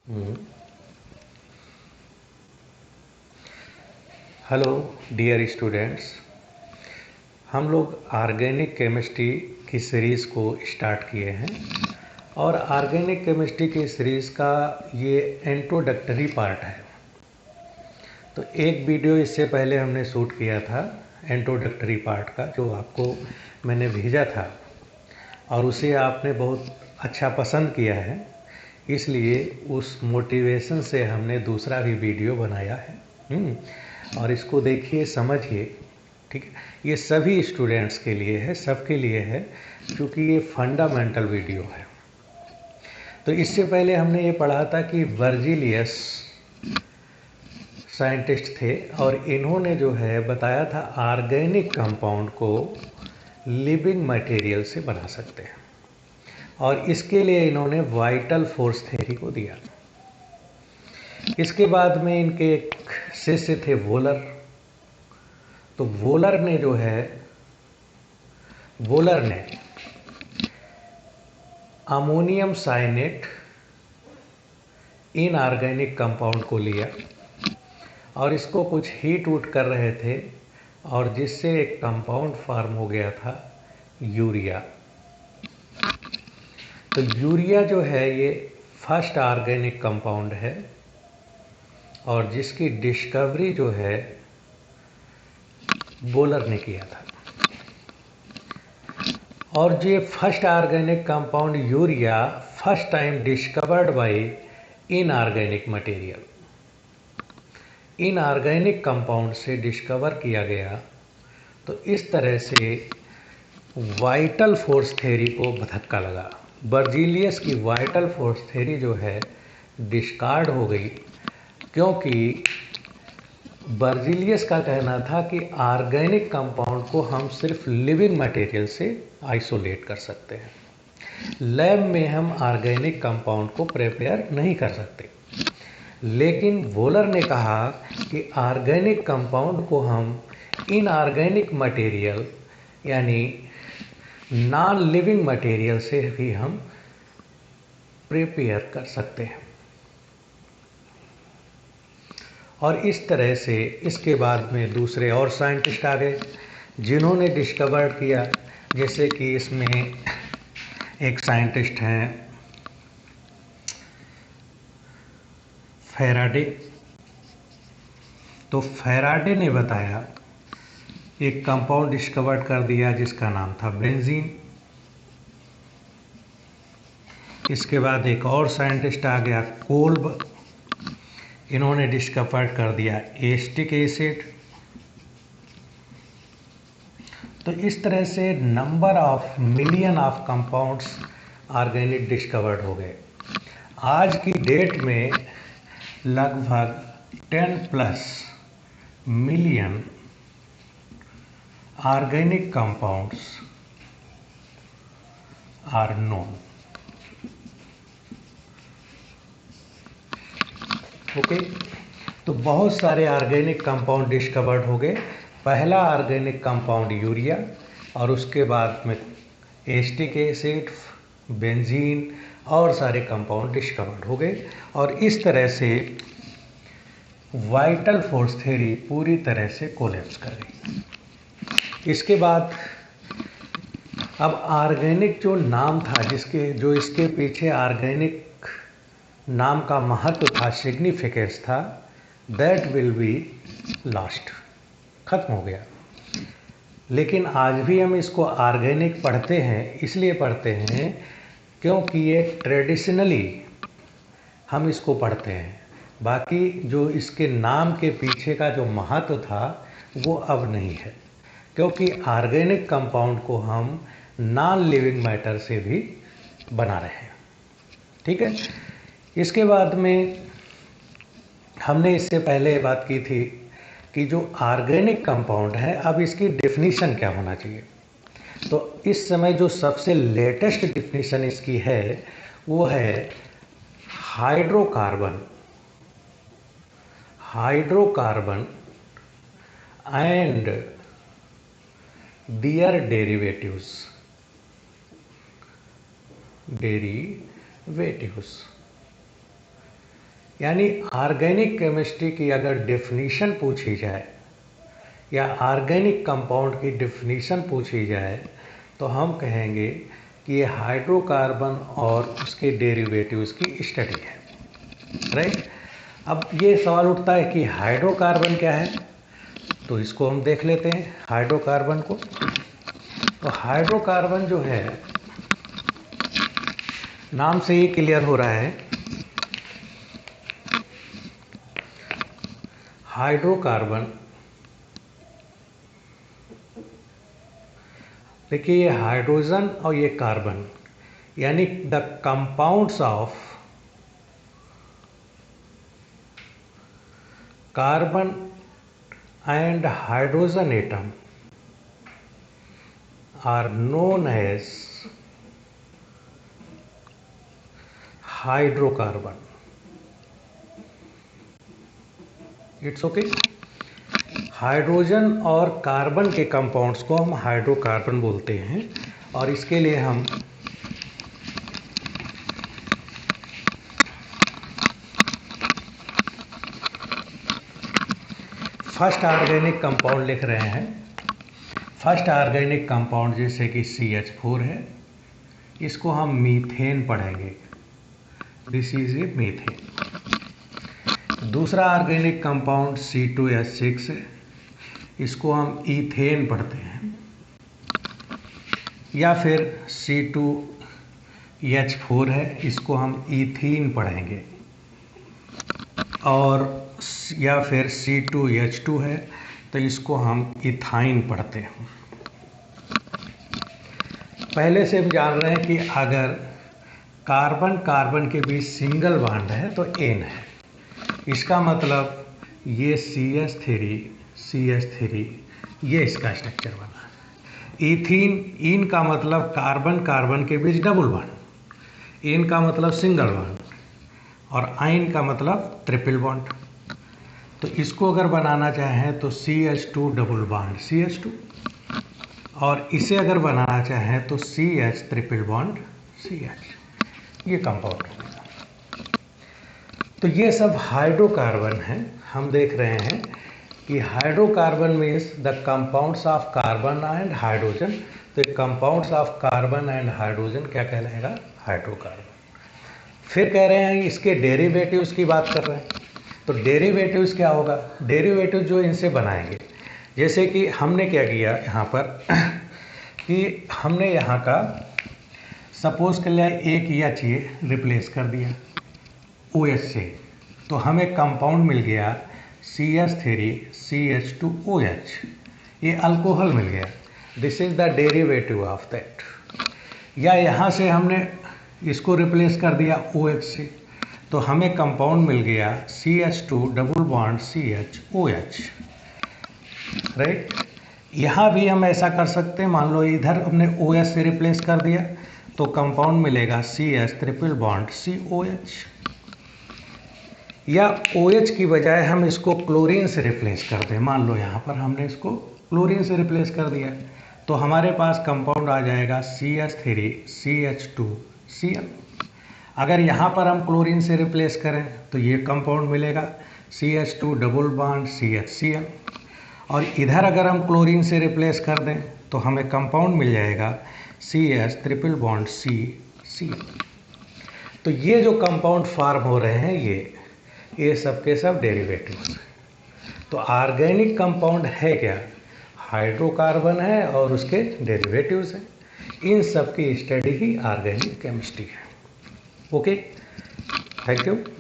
हम्म। Hello dear students, हम लोग organic chemistry की सीरीज़ को स्टार्ट किए हैं और ऑर्गेनिक केमिस्ट्री की सीरीज़ का ये इंट्रोडक्टरी पार्ट है। तो एक वीडियो इससे पहले हमने शूट किया था इंट्रोडक्टरी पार्ट का, जो आपको मैंने भेजा था और उसे आपने बहुत अच्छा पसंद किया है, इसलिए उस मोटिवेशन से हमने दूसरा भी वीडियो बनाया है। और इसको देखिए, समझिए, ठीक है। ये सभी स्टूडेंट्स के लिए है, सबके लिए है, क्योंकि ये फंडामेंटल वीडियो है। तो इससे पहले हमने ये पढ़ा था कि वर्जिलियस साइंटिस्ट थे और इन्होंने जो है बताया था ऑर्गेनिक कंपाउंड को लिविंग मटेरियल से बना सकते हैं, और इसके लिए इन्होंने वाइटल फोर्स थ्योरी को दिया। इसके बाद में इनके एक शिष्य थे वोलर। तो वोलर ने अमोनियम साइनेट इनऑर्गेनिक कंपाउंड को लिया और इसको कुछ हीट उट कर रहे थे, और जिससे एक कंपाउंड फॉर्म हो गया था यूरिया। तो यूरिया जो है ये फर्स्ट ऑर्गेनिक कंपाउंड है, और जिसकी डिस्कवरी जो है वोलर ने किया था। और जो first organic compound urea first time discovered by inorganic material, inorganic compound से डिस्कवर किया गया। तो इस तरह से वाइटल फोर्स थ्योरी को धक्का लगा। बर्जीलियस की वाइटल फोर्स थ्योरी जो है डिस्कार्ड हो गई, क्योंकि बर्जीलियस का कहना था कि ऑर्गेनिक कंपाउंड को हम सिर्फ लिविंग मटेरियल से आइसोलेट कर सकते हैं, लैब में हम ऑर्गेनिक कंपाउंड को प्रिपेयर नहीं कर सकते। लेकिन वोलर ने कहा कि ऑर्गेनिक कंपाउंड को हम इनऑर्गेनिक मटेरियल यानी नॉन लिविंग मटेरियल से भी हम प्रिपेयर कर सकते हैं। और इस तरह से इसके बाद में दूसरे और साइंटिस्ट आ गए जिन्होंने डिस्कवर किया। जैसे कि इसमें एक साइंटिस्ट हैं फैराडे। तो फैराडे ने बताया, एक कंपाउंड डिस्कवर कर दिया जिसका नाम था बेंजीन। इसके बाद एक और साइंटिस्ट आ गया कोल्ब। इन्होंने डिस्कवर कर दिया एसिटिक एसिड। तो इस तरह से number of million of compounds organic discovered हो गए। आज की डेट में लगभग 10+ million organic compounds are known. Okay, तो बहुत सारे ऑर्गेनिक कंपाउंड डिस्कवर्ड हो गए। पहला ऑर्गेनिक कंपाउंड यूरिया, और उसके बाद में एसिटिक एसिड, बेंजीन और सारे कंपाउंड डिस्कवर्ड हो गए। और इस तरह से वाइटल फोर्स थ्योरी पूरी तरह से कोलैप्स कर गई। इसके बाद अब ऑर्गेनिक जो नाम था, जो इसके पीछे ऑर्गेनिक नाम का महत्व था, सिग्निफिकेंस था, दैट विल बी लॉस्ट, खत्म हो गया। लेकिन आज भी हम इसको ऑर्गेनिक पढ़ते हैं, इसलिए पढ़ते हैं क्योंकि ये ट्रेडिशनली हम इसको पढ़ते हैं। बाकी जो इसके नाम के पीछे का जो महत्व था वो अब नहीं है, क्योंकि ऑर्गेनिक कंपाउंड को हम नॉन लिविंग मैटर से भी बना रहे हैं। ठीक है। इसके बाद में हमने इससे पहले बात की थी कि जो ऑर्गेनिक कंपाउंड है, अब इसकी डेफिनीशन क्या होना चाहिए। तो इस समय जो सबसे लेटेस्ट डेफिनीशन इसकी है वो है हाइड्रोकार्बन एंड देयर डेरिवेटिव्स। यानी ऑर्गेनिक केमिस्ट्री की अगर डेफिनीशन पूछी जाए या ऑर्गेनिक कंपाउंड की डेफिनीशन पूछी जाए तो हम कहेंगे कि ये हाइड्रोकार्बन और उसके डेरिवेटिव्स की स्टडी है, राइट। अब ये सवाल उठता है कि हाइड्रोकार्बन क्या है, तो इसको हम देख लेते हैं हाइड्रोकार्बन को। तो हाइड्रोकार्बन जो है, नाम से ही क्लियर हो रहा है, हाइड्रोकार्बन। देखिए ये हाइड्रोजन और ये कार्बन, यानी the compounds of carbon and hydrogen atom are known as hydrocarbon. It's okay. Hydrogen और कार्बन के कंपाउंड्स को हम हाइड्रोकार्बन बोलते हैं और इसके लिए हम फर्स्ट ऑर्गेनिक कंपाउंड लिख रहे हैं। फर्स्ट ऑर्गेनिक कंपाउंड जैसे कि CH4 है, इसको हम मीथेन पढ़ेंगे, दिस इज ए मीथेन। दूसरा ऑर्गेनिक कंपाउंड C2H6 है, इसको हम ईथेन पढ़ते हैं, या फिर C2H4 है, इसको हम ईथीन पढ़ेंगे, और या फिर C2H2 है तो इसको हम इथाइन पढ़ते हैं। पहले से हम जान रहे हैं कि अगर कार्बन कार्बन के बीच सिंगल बॉन्ड है तो एन है, इसका मतलब ये CH3 ये इसका स्ट्रक्चर बना। ईथीन, इन का मतलब कार्बन कार्बन के बीच डबल बॉन्ड, एन का मतलब सिंगल बॉन्ड, और आइन का मतलब ट्रिपल बॉन्ड। तो इसको अगर बनाना चाहें तो CH2 डबल बॉन्ड CH2, और इसे अगर बनाना चाहें तो CH ट्रिपल बॉन्ड CH, ये कंपाउंड होगा। तो ये सब हाइड्रोकार्बन है। हम देख रहे हैं कि hydrocarbon means the compounds of carbon and hydrogen. तो compounds of carbon and hydrogen क्या कहलाएगा, हाइड्रोकार्बन। फिर कह रहे हैं इसके डेरिवेटिव्स की बात कर रहे हैं, तो डेरिवेटिव्स क्या होगा, डेरिवेटिव जो इनसे बनाएंगे, जैसे कि हमने क्या किया यहाँ पर कि हमने यहाँ का सपोज कर लिया एक एच ये रिप्लेस कर दिया OH से, तो हमें कंपाउंड मिल गया CH3CH2OH, ये अल्कोहल मिल गया, this is the derivative of that. या यहाँ से हमने इसको रिप्लेस कर दिया OH से, तो हमें कंपाउंड मिल गया CH2 double bond CHOH, right. यहाँ भी हम ऐसा कर सकते हैं, मान लो इधर हमने OH से रिप्लेस कर दिया तो कंपाउंड मिलेगा CH ट्रिपल बॉन्ड COH, या OH की बजाय हम इसको क्लोरीन से रिप्लेस कर दें। मान लो यहाँ पर हमने इसको क्लोरीन से रिप्लेस कर दिया तो हमारे पास कंपाउंड आ जाएगा CH3CH2Cl। अगर यहाँ पर हम क्लोरीन से रिप्लेस करें तो ये कंपाउंड मिलेगा CH2 डबल बॉन्ड CHCl, और इधर अगर हम क्लोरीन से रिप्लेस कर दें तो हमें कंपाउंड मिल जाएगा CH ट्रिपल बॉन्ड CCl। तो ये जो कंपाउंड फॉर्म हो रहे हैं ये सब के सब डेरिवेटिव्स हैं। तो ऑर्गेनिक कंपाउंड है क्या, हाइड्रोकार्बन है और उसके डेरिवेटिव्स हैं। इन सब की स्टडी ही ऑर्गेनिक केमिस्ट्री है। Okay, thank you.